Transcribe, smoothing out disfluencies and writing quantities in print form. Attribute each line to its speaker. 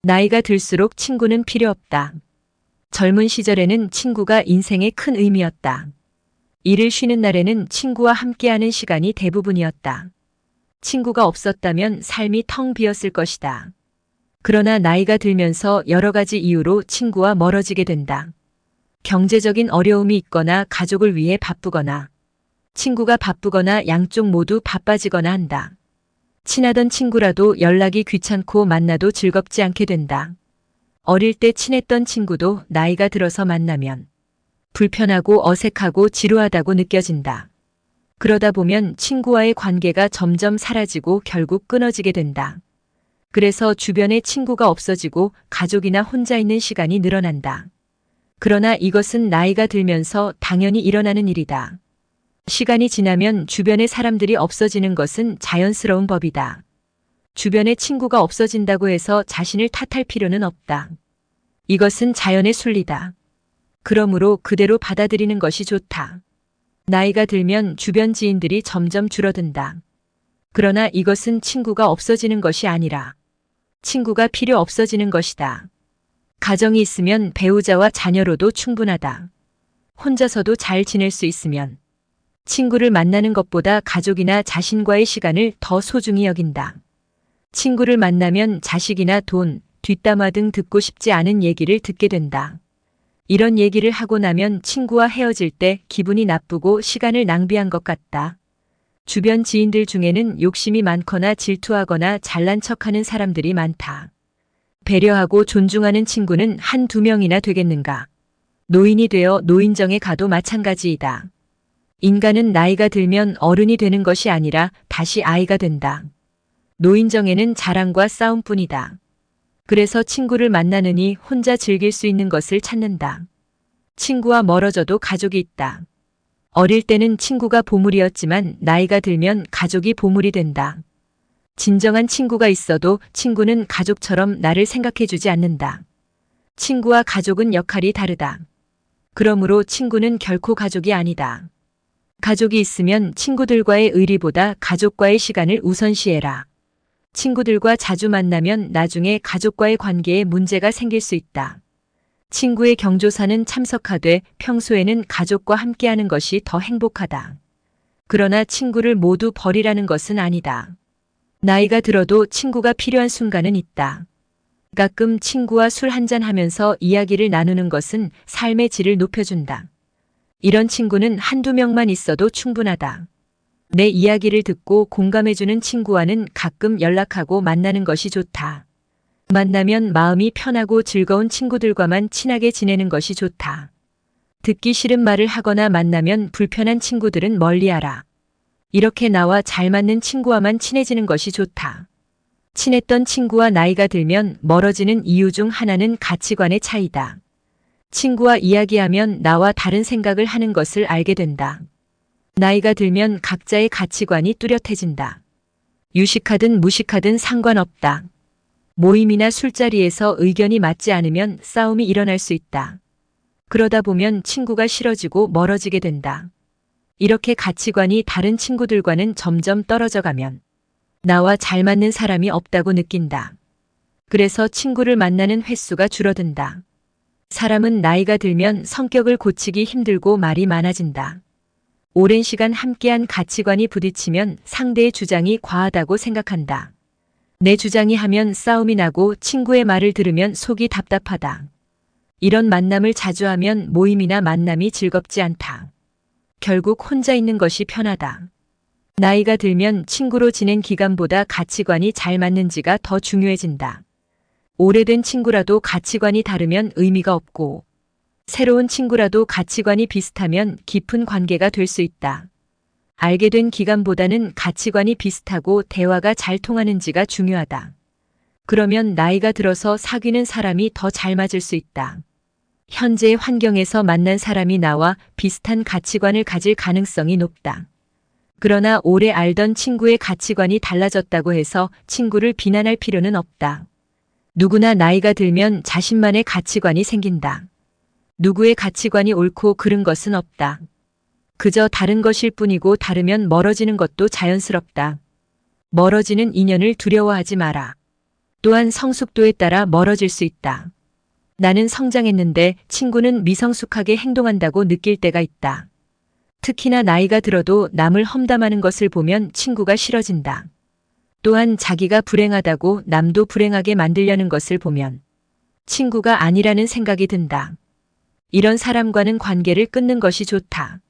Speaker 1: 나이가 들수록 친구는 필요 없다. 젊은 시절에는 친구가 인생의 큰 의미였다. 일을 쉬는 날에는 친구와 함께하는 시간이 대부분이었다. 친구가 없었다면 삶이 텅 비었을 것이다. 그러나 나이가 들면서 여러 가지 이유로 친구와 멀어지게 된다. 경제적인 어려움이 있거나 가족을 위해 바쁘거나 친구가 바쁘거나 양쪽 모두 바빠지거나 한다. 친하던 친구라도 연락이 귀찮고 만나도 즐겁지 않게 된다. 어릴 때 친했던 친구도 나이가 들어서 만나면 불편하고 어색하고 지루하다고 느껴진다. 그러다 보면 친구와의 관계가 점점 사라지고 결국 끊어지게 된다. 그래서 주변에 친구가 없어지고 가족이나 혼자 있는 시간이 늘어난다. 그러나 이것은 나이가 들면서 당연히 일어나는 일이다. 시간이 지나면 주변의 사람들이 없어지는 것은 자연스러운 법이다. 주변에 친구가 없어진다고 해서 자신을 탓할 필요는 없다. 이것은 자연의 순리다. 그러므로 그대로 받아들이는 것이 좋다. 나이가 들면 주변 지인들이 점점 줄어든다. 그러나 이것은 친구가 없어지는 것이 아니라 친구가 필요 없어지는 것이다. 가정이 있으면 배우자와 자녀로도 충분하다. 혼자서도 잘 지낼 수 있으면 친구를 만나는 것보다 가족이나 자신과의 시간을 더 소중히 여긴다. 친구를 만나면 자식이나 돈, 뒷담화 등 듣고 싶지 않은 얘기를 듣게 된다. 이런 얘기를 하고 나면 친구와 헤어질 때 기분이 나쁘고 시간을 낭비한 것 같다. 주변 지인들 중에는 욕심이 많거나 질투하거나 잘난 척하는 사람들이 많다. 배려하고 존중하는 친구는 한두 명이나 되겠는가? 노인이 되어 노인정에 가도 마찬가지이다. 인간은 나이가 들면 어른이 되는 것이 아니라 다시 아이가 된다. 노인정에는 자랑과 싸움뿐이다. 그래서 친구를 만나느니 혼자 즐길 수 있는 것을 찾는다. 친구와 멀어져도 가족이 있다. 어릴 때는 친구가 보물이었지만 나이가 들면 가족이 보물이 된다. 진정한 친구가 있어도 친구는 가족처럼 나를 생각해주지 않는다. 친구와 가족은 역할이 다르다. 그러므로 친구는 결코 가족이 아니다. 가족이 있으면 친구들과의 의리보다 가족과의 시간을 우선시해라. 친구들과 자주 만나면 나중에 가족과의 관계에 문제가 생길 수 있다. 친구의 경조사는 참석하되 평소에는 가족과 함께하는 것이 더 행복하다. 그러나 친구를 모두 버리라는 것은 아니다. 나이가 들어도 친구가 필요한 순간은 있다. 가끔 친구와 술 한잔 하면서 이야기를 나누는 것은 삶의 질을 높여준다. 이런 친구는 한두 명만 있어도 충분하다. 내 이야기를 듣고 공감해주는 친구와는 가끔 연락하고 만나는 것이 좋다. 만나면 마음이 편하고 즐거운 친구들과만 친하게 지내는 것이 좋다. 듣기 싫은 말을 하거나 만나면 불편한 친구들은 멀리하라. 이렇게 나와 잘 맞는 친구와만 친해지는 것이 좋다. 친했던 친구와 나이가 들면 멀어지는 이유 중 하나는 가치관의 차이다. 친구와 이야기하면 나와 다른 생각을 하는 것을 알게 된다. 나이가 들면 각자의 가치관이 뚜렷해진다. 유식하든 무식하든 상관없다. 모임이나 술자리에서 의견이 맞지 않으면 싸움이 일어날 수 있다. 그러다 보면 친구가 싫어지고 멀어지게 된다. 이렇게 가치관이 다른 친구들과는 점점 떨어져 가면 나와 잘 맞는 사람이 없다고 느낀다. 그래서 친구를 만나는 횟수가 줄어든다. 사람은 나이가 들면 성격을 고치기 힘들고 말이 많아진다. 오랜 시간 함께한 가치관이 부딪히면 상대의 주장이 과하다고 생각한다. 내 주장이 하면 싸움이 나고 친구의 말을 들으면 속이 답답하다. 이런 만남을 자주 하면 모임이나 만남이 즐겁지 않다. 결국 혼자 있는 것이 편하다. 나이가 들면 친구로 지낸 기간보다 가치관이 잘 맞는지가 더 중요해진다. 오래된 친구라도 가치관이 다르면 의미가 없고 새로운 친구라도 가치관이 비슷하면 깊은 관계가 될 수 있다. 알게 된 기간보다는 가치관이 비슷하고 대화가 잘 통하는지가 중요하다. 그러면 나이가 들어서 사귀는 사람이 더 잘 맞을 수 있다. 현재의 환경에서 만난 사람이 나와 비슷한 가치관을 가질 가능성이 높다. 그러나 오래 알던 친구의 가치관이 달라졌다고 해서 친구를 비난할 필요는 없다. 누구나 나이가 들면 자신만의 가치관이 생긴다. 누구의 가치관이 옳고 그른 것은 없다. 그저 다른 것일 뿐이고 다르면 멀어지는 것도 자연스럽다. 멀어지는 인연을 두려워하지 마라. 또한 성숙도에 따라 멀어질 수 있다. 나는 성장했는데 친구는 미성숙하게 행동한다고 느낄 때가 있다. 특히나 나이가 들어도 남을 험담하는 것을 보면 친구가 싫어진다. 또한 자기가 불행하다고 남도 불행하게 만들려는 것을 보면 친구가 아니라는 생각이 든다. 이런 사람과는 관계를 끊는 것이 좋다.